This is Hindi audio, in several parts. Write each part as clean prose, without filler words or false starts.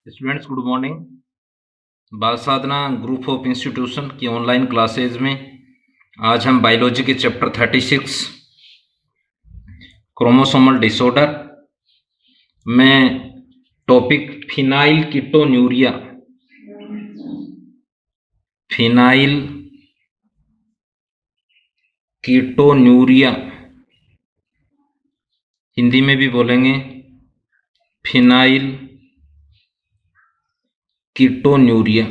Students good morning. बाल साधना ग्रुप ऑफ इंस्टीट्यूशन की ऑनलाइन क्लासेज में आज हम बायोलॉजी के चैप्टर 36 क्रोमोसोमल डिसऑर्डर में टॉपिक फिनाइल कीटोन्यूरिया हिंदी में भी बोलेंगे फिनाइल कीटोन्यूरिया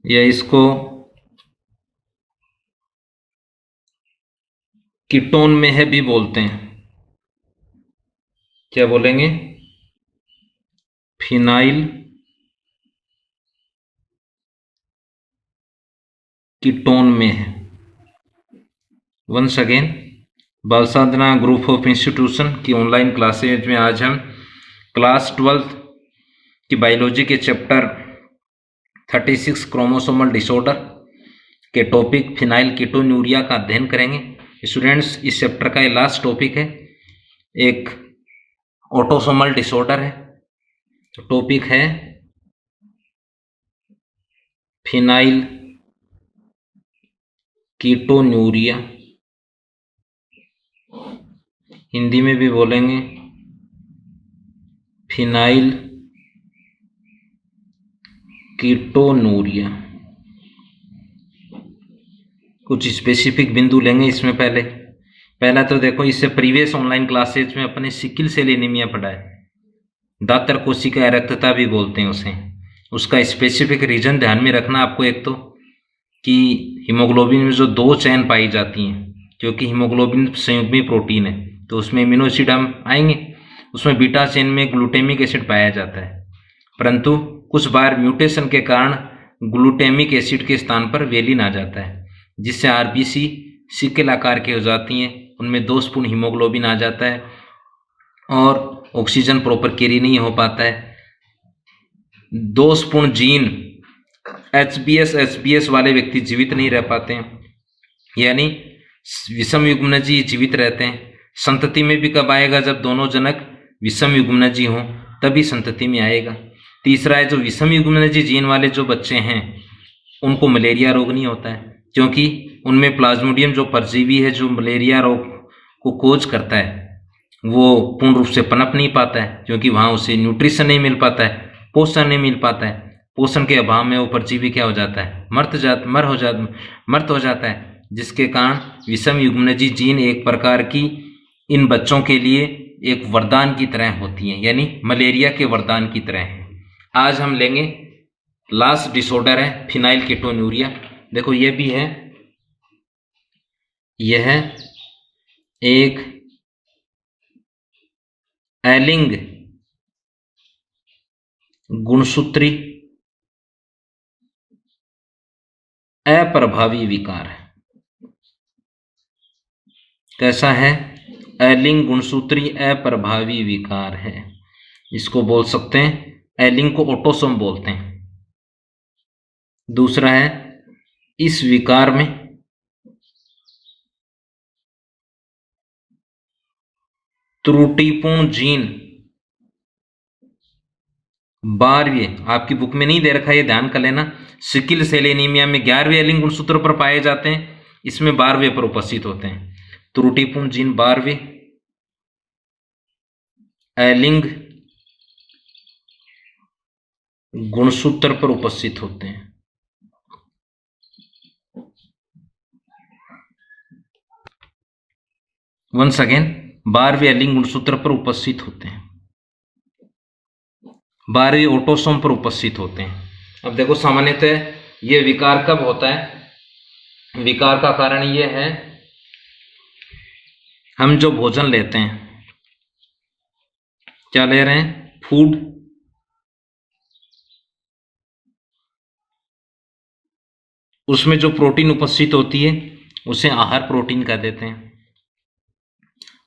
या इसको कीटोन में है भी बोलते हैं। क्या बोलेंगे? फिनाइल कीटोन में है। वंस अगेन, बाल साधना ग्रुप ऑफ इंस्टीट्यूशन की ऑनलाइन क्लासेज में आज हम क्लास 12 की बायोलॉजी के चैप्टर 36 क्रोमोसोमल डिसऑर्डर के टॉपिक फिनाइल कीटोन्यूरिया का अध्ययन करेंगे। स्टूडेंट्स, इस चैप्टर का ये लास्ट टॉपिक है, एक ऑटोसोमल डिसऑर्डर है। तो टॉपिक है फिनाइल कीटोन्यूरिया, हिंदी में भी बोलेंगे फिनाइल कीटोन्यूरिया। कुछ स्पेसिफिक बिंदु लेंगे इसमें। पहला तो देखो, इससे प्रीवियस ऑनलाइन क्लासेज में अपने सिकिल सेल एनीमिया पढ़ा है, दातर कोशिका अरक्तता भी बोलते हैं उसे। उसका स्पेसिफिक रीजन ध्यान में रखना आपको। एक तो कि हीमोग्लोबिन में जो दो चेन पाई जाती हैं, क्योंकि हीमोग्लोबिन संयुग्मी प्रोटीन है, तो उसमें एमिनो एसिड हम आएंगे। उसमें बीटा चेन में ग्लूटेमिक एसिड पाया जाता है, परंतु कुछ बार म्यूटेशन के कारण ग्लूटेमिक एसिड के स्थान पर वेलिन आ जाता है, जिससे आरबीसी सिकल आकार के हो जाती हैं। उनमें दोषपूर्ण हीमोग्लोबिन आ जाता है और ऑक्सीजन प्रॉपर कैरी नहीं हो पाता है। दोषपूर्ण जीन एचबीएस वाले व्यक्ति जीवित नहीं रह पाते हैं, यानी विषम युग्मनजी जीवित रहते हैं। संतति में भी कब आएगा? जब दोनों जनक विषम युग्मनजी हों, तभी संतति में आएगा। तीसरा है, जो विषम युग्मनजी जीन वाले जो बच्चे हैं उनको मलेरिया रोग नहीं होता है, क्योंकि उनमें प्लाज्मोडियम जो परजीवी है जो मलेरिया रोग को कोज करता है, वो पूर्ण रूप से पनप नहीं पाता है, क्योंकि वहाँ उसे न्यूट्रिशन नहीं मिल पाता है, पोषण नहीं मिल पाता है। पोषण के अभाव में वो परजीवी क्या हो जाता है? मर्त हो जाता है, जिसके कारण विषम युग्मनजी जीन एक प्रकार की इन बच्चों के लिए एक वरदान की तरह होती है, यानी मलेरिया के वरदान की तरह है। आज हम लेंगे लास्ट डिसऑर्डर है फिनाइल कीटोन्यूरिया। देखो ये भी है, यह एक एलिंग गुणसूत्री अप्रभावी विकार है। कैसा है? एलिंग गुणसूत्री अप्रभावी विकार है। इसको बोल सकते हैं, एलिंग को ऑटोसोम बोलते हैं। दूसरा है, इस विकार में त्रुटिपूर्ण जीन 12वें, आपकी बुक में नहीं दे रखा, ये ध्यान कर लेना। सिकिल सेल एनीमिया में 11वें एलिंग गुणसूत्र पर पाए जाते हैं, इसमें 12वें पर उपस्थित होते हैं। त्रुटिपूर्ण जीन 12वें एलिंग गुणसूत्र पर उपस्थित होते हैं। वंस अगेन, 12वें एलिंग गुणसूत्र पर उपस्थित होते हैं, 12वें ऑटोसोम पर उपस्थित होते हैं। अब देखो, सामान्यतः ये विकार कब होता है? विकार का कारण ये है, हम जो भोजन लेते हैं, क्या ले रहे हैं? फूड। उसमें जो प्रोटीन उपस्थित होती है उसे आहार प्रोटीन कह देते हैं।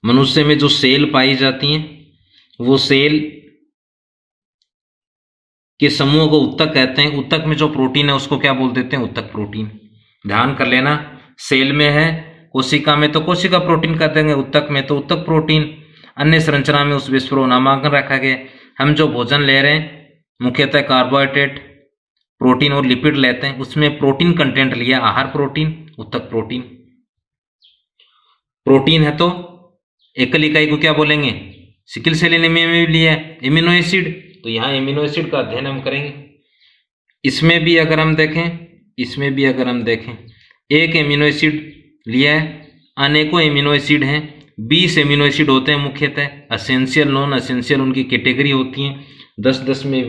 मनुष्य में जो सेल पाई जाती हैं, वो सेल के समूह को उत्तक कहते हैं। उत्तक में जो प्रोटीन है उसको क्या बोल देते हैं? उत्तक प्रोटीन। ध्यान कर लेना, सेल में है, कोशिका में तो कोशिका प्रोटीन कह देंगे, उत्तक में तो उत्तक प्रोटीन। अन्य संरचना में उस विस्फोट नामांकन रखा गया। हम जो भोजन ले रहे हैं मुख्यतः कार्बोहाइड्रेट, प्रोटीन और लिपिड लेते हैं, उसमें प्रोटीन कंटेंट लिया, आहार प्रोटीन, उत्तक प्रोटीन। प्रोटीन है तो एकल इकाई को क्या बोलेंगे, सिकल सेल एनीमिया में भी लिया है एमिनो एसिड, तो यहाँ एमिनो एसिड का अध्ययन हम करेंगे। इसमें भी अगर हम देखें एक एमिनो एसिड लिया है, अनेकों एमिनो एसिड हैं, 20 एमिनो एसिड होते हैं मुख्यतः, असेंशियल नॉन असेंशियल उनकी कैटेगरी होती हैं, 10 में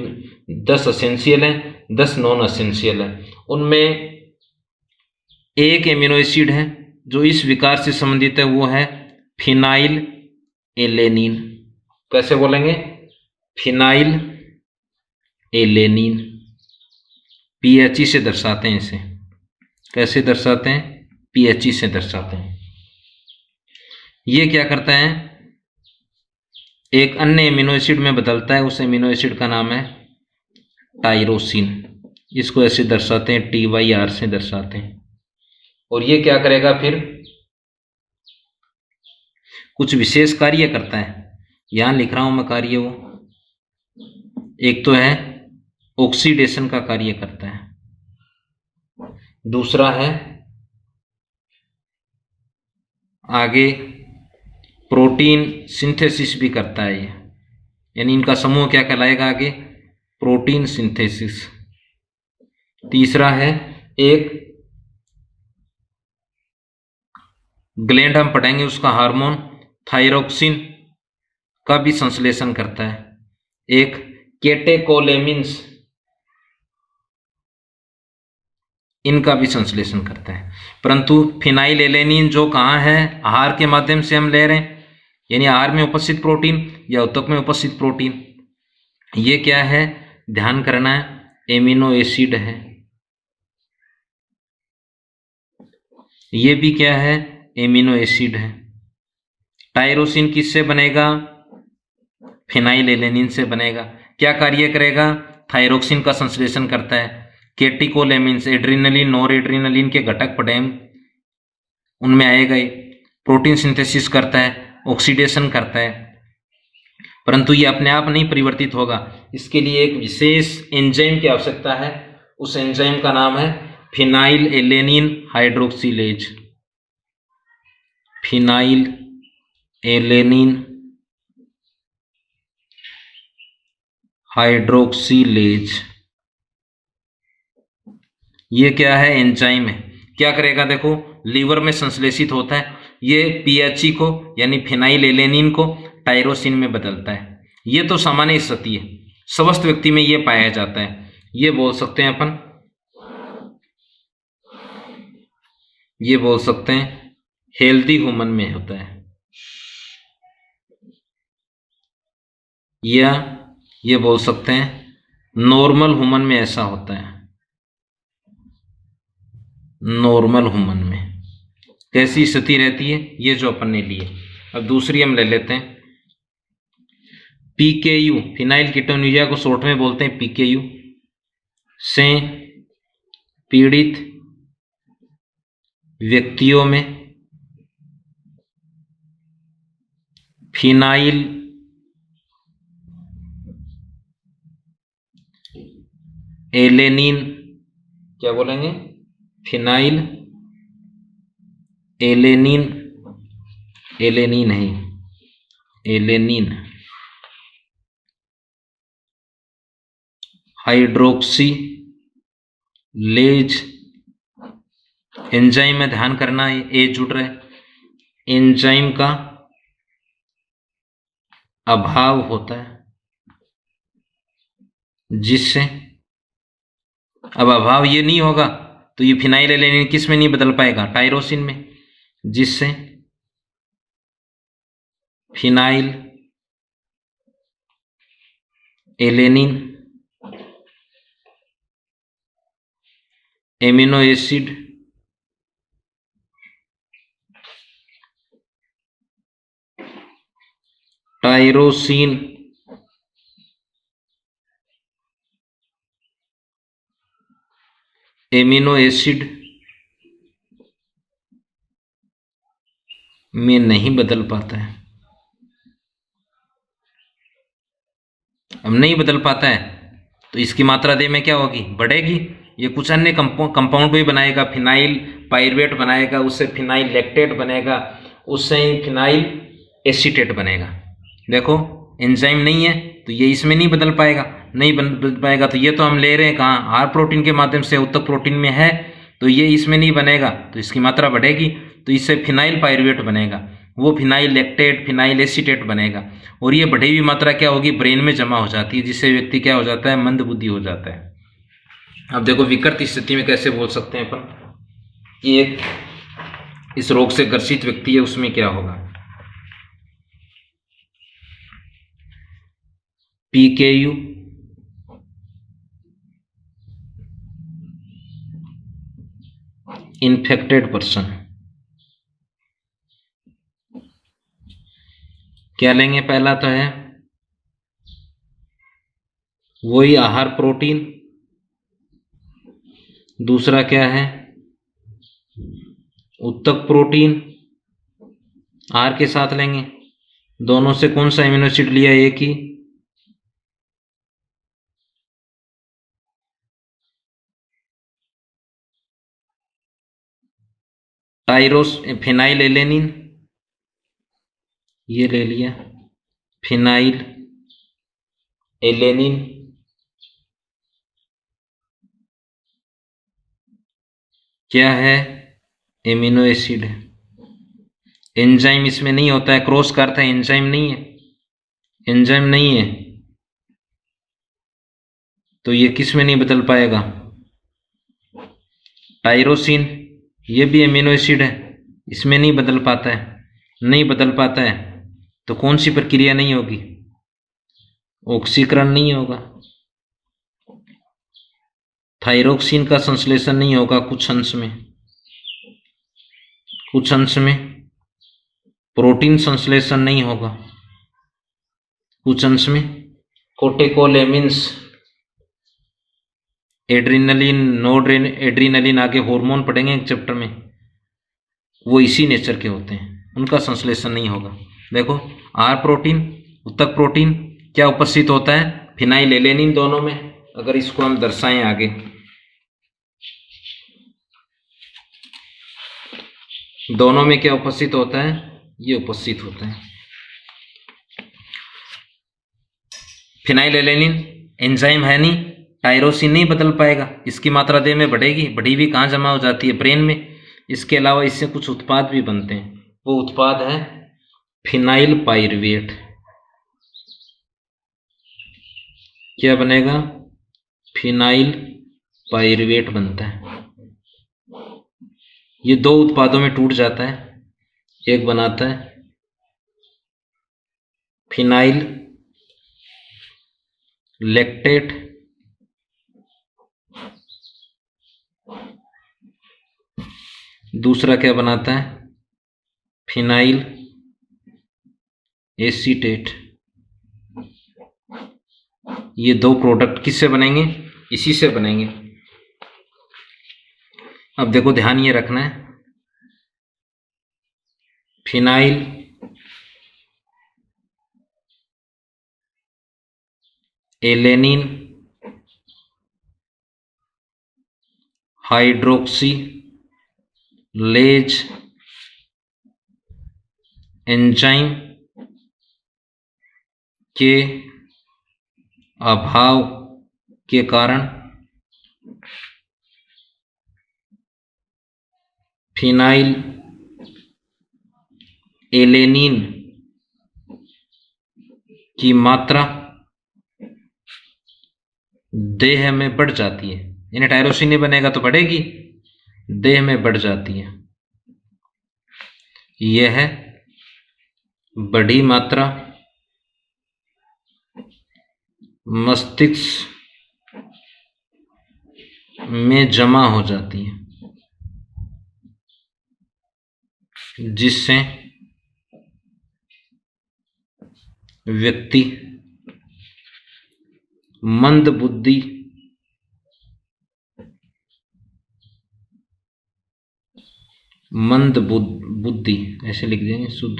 10 असेंशियल हैं, 10 नॉन असेंशियल हैं। उनमें एक एमिनो एसिड है जो इस विकार से संबंधित है, वो है फिनाइल एलेनिन। कैसे बोलेंगे, फिनाइल एलेनिन, पीएचई से दर्शाते हैं इसे। कैसे दर्शाते हैं, पीएचई से दर्शाते हैं। ये क्या करता है, एक अन्य एमिनो एसिड में बदलता है, उस एमिनो एसिड का नाम है टायरोसिन। इसको ऐसे दर्शाते हैं, TYR से दर्शाते हैं। और ये क्या करेगा, फिर कुछ विशेष कार्य करता है, यहां लिख रहा हूं मैं कार्य। वो एक तो है ऑक्सीडेशन का कार्य करता है, दूसरा है आगे प्रोटीन सिंथेसिस भी करता है ये, यानी इनका समूह क्या कहलाएगा आगे, प्रोटीन सिंथेसिस। तीसरा है एक ग्लैंड हम पढ़ेंगे, उसका हार्मोन थायरोक्सिन का भी संश्लेषण करता है। एक कैटेकोलेमिन्स, इनका भी संश्लेषण करता है। परंतु फिनाइल एलेनिन जो कहाँ है, आहार के माध्यम से हम ले रहे हैं, यानी आहार में उपस्थित प्रोटीन या उत्तक में उपस्थित प्रोटीन। ये क्या है, ध्यान करना है, एमिनो एसिड है। ये भी क्या है, एमिनो एसिड है। टायरोसिन किससे बनेगा, फिनाइल एलेनिन से बनेगा। क्या कार्य करेगा, थायरोक्सिन का संश्लेषण करता है। कैटेकोलेमिन्स, एड्रीनलिन, नॉर एड्रीनलिन के घटक पढ़े उनमें आएगा। प्रोटीन सिंथेसिस करता है, ऑक्सीडेशन करता है, परंतु ये अपने आप नहीं परिवर्तित होगा, इसके लिए एक विशेष एंजाइम की आवश्यकता है। उस एंजाइम का नाम है phenyl alanine hydroxylase. Phenyl alanine hydroxylase, ये क्या है, एंजाइम है। क्या करेगा, देखो लीवर में संश्लेषित होता है, ये पीएचई को यानी फिनाइल एलेनिन को टायरोसिन में बदलता है। ये तो सामान्य स्थिति है, स्वस्थ व्यक्ति में ये पाया जाता है। ये बोल सकते हैं अपन, ये बोल सकते हैं हेल्दी ह्यूमन में होता है, या ये बोल सकते हैं नॉर्मल ह्यूमन में ऐसा होता है। नॉर्मल ह्यूमन में कैसी स्थिति रहती है, ये जो अपन ने लिए। अब दूसरी हम ले लेते हैं, PKU, फिनाइल कीटोन्यूरिया को शॉर्ट में बोलते हैं PKU, से पीड़ित व्यक्तियों में फिनाइल एलेनिन, क्या बोलेंगे, फिनाइल एलेनिन, एलेनिन है, एलेनिन हाइड्रोक्सिलेज एंजाइम में ध्यान करना है, ए जुड़ रहा है, एंजाइम का अभाव होता है, जिससे अब अभाव ये नहीं होगा तो ये फिनाइल एलेनिन किस में नहीं बदल पाएगा, टायरोसिन में, जिससे phenyl alanine amino acid tyrosine amino acid में नहीं बदल पाता है। अब नहीं बदल पाता है तो इसकी मात्रा देह में क्या होगी, बढ़ेगी। ये कुछ अन्य कंपाउंड भी बनाएगा, फिनाइल पाइरुवेट बनाएगा, उससे फिनाइल लैक्टेट बनेगा, उससे ही फिनाइल एसीटेट बनेगा। देखो एंजाइम नहीं है तो ये इसमें नहीं बदल पाएगा, नहीं बदल पाएगा तो ये तो हम ले रहे हैं कहाँ, आर प्रोटीन के माध्यम से, उत्तक प्रोटीन में है तो ये इसमें नहीं बनेगा तो इसकी मात्रा बढ़ेगी, तो इससे फिनाइल पाइरुवेट बनेगा, वो फिनाइल लैक्टेट फिनाइल एसीटेट बनेगा, और ये बढ़ी हुई मात्रा क्या होगी, ब्रेन में जमा हो जाती है, जिससे व्यक्ति क्या हो जाता है, मंदबुद्धि हो जाता है। अब देखो विकृत स्थिति में कैसे बोल सकते हैं अपन, एक इस रोग से ग्रसित व्यक्ति है उसमें क्या होगा, PKU इन्फेक्टेड पर्सन, क्या लेंगे, पहला तो है वही आहार प्रोटीन, दूसरा क्या है उत्तक प्रोटीन, आर के साथ लेंगे, दोनों से कौन सा एमिनो एसिड लिया, एक ही, टाइरोस फिनाइल एलेनिन, ये ले लिया फिनाइल एलेनिन, क्या है एमिनो एसिड है, एंजाइम इसमें नहीं होता है, क्रॉस का अर्थ है एंजाइम नहीं है, एंजाइम नहीं है तो ये किस में नहीं बदल पाएगा, टाइरोसिन, ये भी एमिनो एसिड है, इसमें नहीं बदल पाता है, नहीं बदल पाता है तो कौन सी प्रक्रिया नहीं होगी, ऑक्सीकरण नहीं होगा, थायरोक्सिन का संश्लेषण नहीं होगा, कुछ अंश में, कुछ अंश में प्रोटीन संश्लेषण नहीं होगा, कुछ अंश में कोटेकोलेमिन्स, एड्रीनलिन, नोड एड्रीनलिन, आगे हार्मोन पढ़ेंगे एक चैप्टर में, वो इसी नेचर के होते हैं, उनका संश्लेषण नहीं होगा। देखो आर प्रोटीन उत्तक प्रोटीन क्या उपस्थित होता है, फिनाइल एलेनिन दोनों में, अगर इसको हम दर्शाएं आगे, दोनों में क्या उपस्थित होता है, ये उपस्थित होता है। फिनाइल एलेनिन एंजाइम है नहीं, टायरोसिन नहीं बदल पाएगा, इसकी मात्रा देह में बढ़ेगी, बढ़ी हुई कहाँ जमा हो जाती है, ब्रेन में। इसके अलावा इससे कुछ उत्पाद भी बनते हैं, वो उत्पाद है फिनाइल पाइरुवेट, क्या बनेगा, फिनाइल पाइरुवेट बनता है। ये दो उत्पादों में टूट जाता है, एक बनाता है फिनाइल लैक्टेट, दूसरा क्या बनाता है, फिनाइल एसीटेट। ये दो प्रोडक्ट किससे बनेंगे, इसी से बनेंगे। अब देखो ध्यान ये रखना है, फिनाइल एलेनिन हाइड्रोक्सी लेज एंजाइम के अभाव के कारण फिनाइल एलेनिन की मात्रा देह में बढ़ जाती है, यानी टायरोसिन नहीं बनेगा तो बढ़ेगी, देह में बढ़ जाती है। यह है बड़ी मात्रा मस्तिष्क में जमा हो जाती है, जिससे व्यक्ति मंद बुद्धि ऐसे लिख देंगे शुद्ध,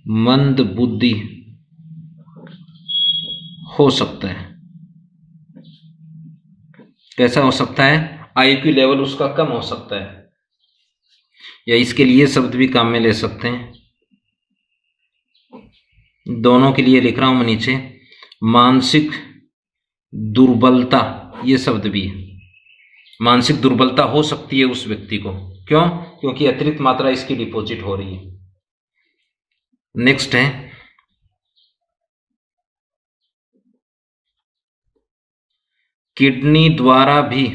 मंद बुद्धि हो सकता है। कैसा हो सकता है? आईक्यू लेवल उसका कम हो सकता है, या इसके लिए शब्द भी काम में ले सकते हैं। दोनों के लिए लिख रहा हूं मैं नीचे, मानसिक दुर्बलता, ये शब्द भी है। मानसिक दुर्बलता हो सकती है उस व्यक्ति को, क्यों? क्योंकि अतिरिक्त मात्रा इसकी डिपॉजिट हो रही है। नेक्स्ट है किडनी द्वारा भी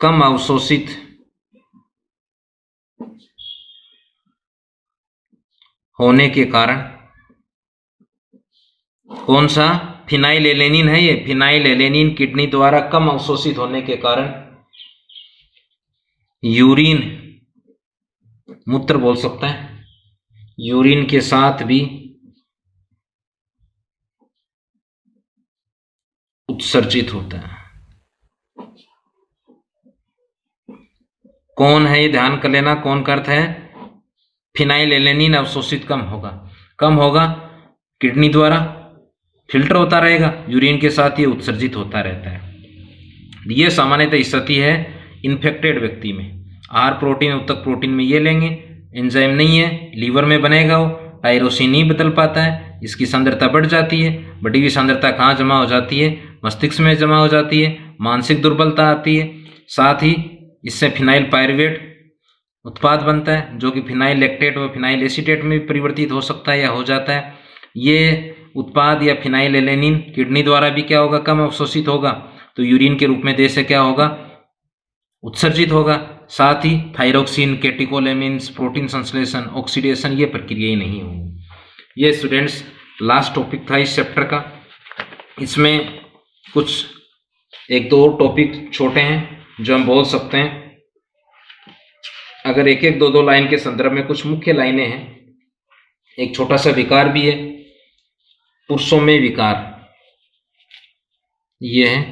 कम अवशोषित होने के कारण, कौन सा? फिनाइलएलेनिन है ये। फिनाइलएलेनिन किडनी द्वारा कम अवशोषित होने के कारण यूरिन, मूत्र बोल सकता है, यूरिन के साथ भी उत्सर्जित होता है। कौन है ये? ध्यान कर लेना, कौन का अर्थ है? फिनाइलएलेनिन अवशोषित कम होगा। कम होगा किडनी द्वारा, फिल्टर होता रहेगा, यूरिन के साथ ये उत्सर्जित होता रहता है। ये सामान्यतः स्थिति है इन्फेक्टेड व्यक्ति में। आहार प्रोटीन, उत्तक प्रोटीन में ये लेंगे, एंजाइम नहीं है, लीवर में बनेगा, वो टायरोसिन नहीं बदल पाता है, इसकी सांद्रता बढ़ जाती है। बढ़ी हुई सांद्रता कहाँ जमा हो जाती है? मस्तिष्क में जमा हो जाती है, मानसिक दुर्बलता आती है। साथ ही इससे फिनाइल पायरुवेट उत्पाद बनता है, जो कि फिनाइल लैक्टेट व फिनाइल एसीटेट में भी परिवर्तित हो सकता है या हो जाता है। ये उत्पाद या फिनाइलएलेनिन किडनी द्वारा भी क्या होगा? कम अवशोषित होगा, तो यूरिन के रूप में देह से क्या होगा? उत्सर्जित होगा। साथ ही थायरोक्सिन, कैटेकोलेमिन्स, प्रोटीन संश्लेषण, ऑक्सीडेशन, ये प्रक्रियाएं नहीं होंगी। ये स्टूडेंट्स लास्ट टॉपिक था इस चैप्टर का। इसमें कुछ एक दो टॉपिक छोटे हैं जो हम बोल सकते हैं। अगर एक एक दो दो लाइन के संदर्भ में कुछ मुख्य लाइनें हैं, एक छोटा सा विकार भी है, पुरुषों में विकार, ये है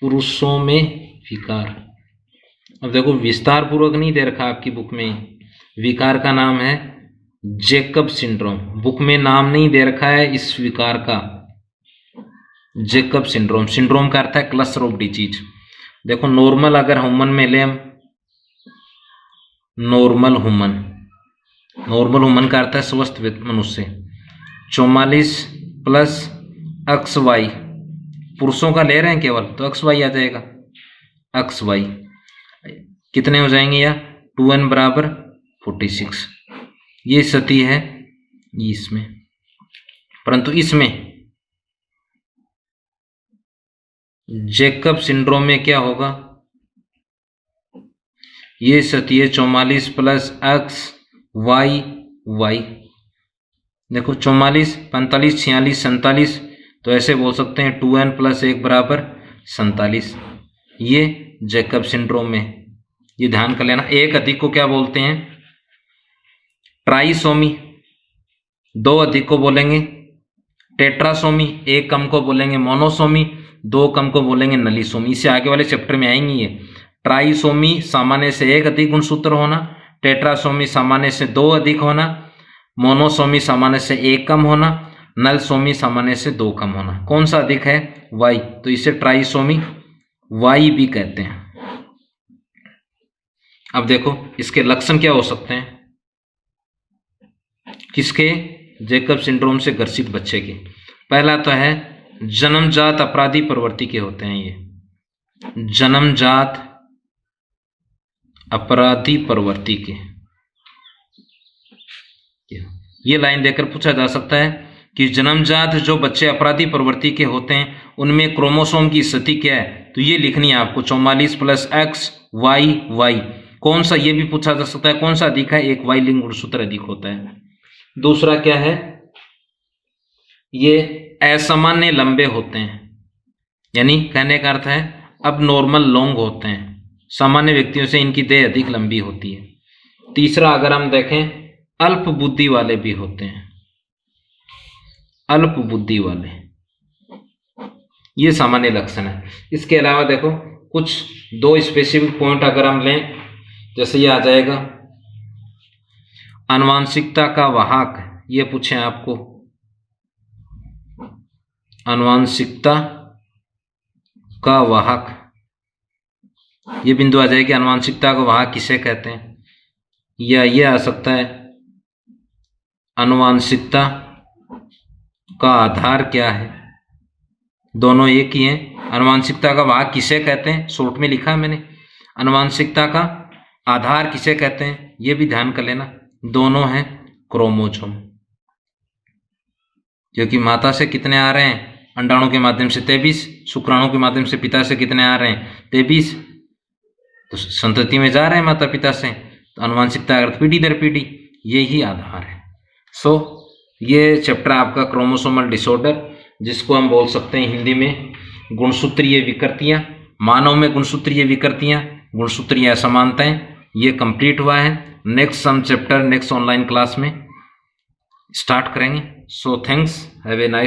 पुरुषों में विकार। अब देखो विस्तार पूर्वक नहीं दे रखा आपकी बुक में, विकार का नाम है जैकब सिंड्रोम। बुक में नाम नहीं दे रखा है इस विकार का, जैकब सिंड्रोम। सिंड्रोम का अर्थ है क्लस्टर ऑफ डिजीज। देखो नॉर्मल अगर ह्यूमन में ले हम, नॉर्मल ह्यूमन, नॉर्मल ह्यूमन का अर्थ है स्वस्थ मनुष्य, 44 प्लस XY, पुरुषों का ले रहे हैं केवल, तो XY आ जाएगा। XY कितने हो जाएंगे? या 2n बराबर 46। ये स्थिति है इसमें, परंतु इसमें जैकब सिंड्रोम में क्या होगा? ये स्थिति है 44 प्लस XY। देखो 44, 45, 46, 47, तो ऐसे बोल सकते हैं 2n प्लस 1 बराबर 47। ये जैकब सिंड्रोम में, ये ध्यान कर लेना। एक अधिक को क्या बोलते हैं? ट्राइसोमी। दो अधिक को बोलेंगे टेट्रासोमी, एक कम को बोलेंगे मोनोसोमी, दो कम को बोलेंगे नलीसोमी। इससे आगे वाले चैप्टर में आएंगे ये। ट्राइसोमी सामान्य से एक अधिक गुणसूत्र होना, टेट्रासोमी सामान्य से दो अधिक होना, मोनोसोमी सामान्य से एक कम होना, नलसोमी सामान्य से दो कम होना। कौन सा अधिक है? Y, तो इसे ट्राइसोमी Y भी कहते हैं। अब देखो इसके लक्षण क्या हो सकते हैं किसके? जैकब सिंड्रोम से ग्रसित बच्चे के। पहला तो है जन्मजात अपराधी प्रवृत्ति के होते हैं। ये जन्मजात अपराधी प्रवृत्ति के, ये लाइन देकर पूछा जा सकता है कि जन्मजात जो बच्चे अपराधी प्रवृत्ति के होते हैं उनमें क्रोमोसोम की स्थिति क्या है? तो ये लिखनी है आपको 44 प्लस XY। कौन सा? ये भी पूछा जा सकता है कौन सा अधिक है? एक Y लिंग गुणसूत्र अधिक होता है। दूसरा क्या है? ये असामान्य लंबे होते हैं, यानी कहने का अर्थ है अब नॉर्मल लॉन्ग होते हैं, सामान्य व्यक्तियों से इनकी देह अधिक लंबी होती है। तीसरा अगर हम देखें अल्प बुद्धि वाले भी होते हैं, अल्प बुद्धि वाले, ये सामान्य लक्षण है। इसके अलावा देखो कुछ दो स्पेसिफिक पॉइंट अगर हम लें, जैसे ये आ जाएगा आनुवांशिकता का वाहक, ये पूछे आपको, आनुवांशिकता का वाहक, ये बिंदु आ जाएगी। आनुवांशिकता का वाहक किसे कहते हैं, या ये आ सकता है आनुवांशिकता का आधार क्या है। दोनों एक ही हैं। आनुवांशिकता का वाहक किसे कहते हैं, शॉर्ट में लिखा है मैंने। आनुवांशिकता का आधार किसे कहते हैं, ये भी ध्यान कर लेना। दोनों हैं क्रोमोसोम, क्योंकि माता से कितने आ रहे हैं, अंडाणु के माध्यम से 23, शुक्राणु के माध्यम से पिता से कितने आ रहे हैं, 23, तो संतति में जा रहे हैं माता पिता से। तो आनुवांशिकता अर्थ पीढ़ी दर पीढ़ी, ये ही आधार है। सो ये चैप्टर आपका क्रोमोसोमल डिसऑर्डर, जिसको हम बोल सकते हैं हिंदी में गुणसूत्रीय विकृतियां। मानव में गुणसूत्रीय विकृतियां, गुणसूत्रीय असमानताएं, ये कंप्लीट हुआ है। Next sum chapter next online class में स्टार्ट करेंगे। So thanks, have a nice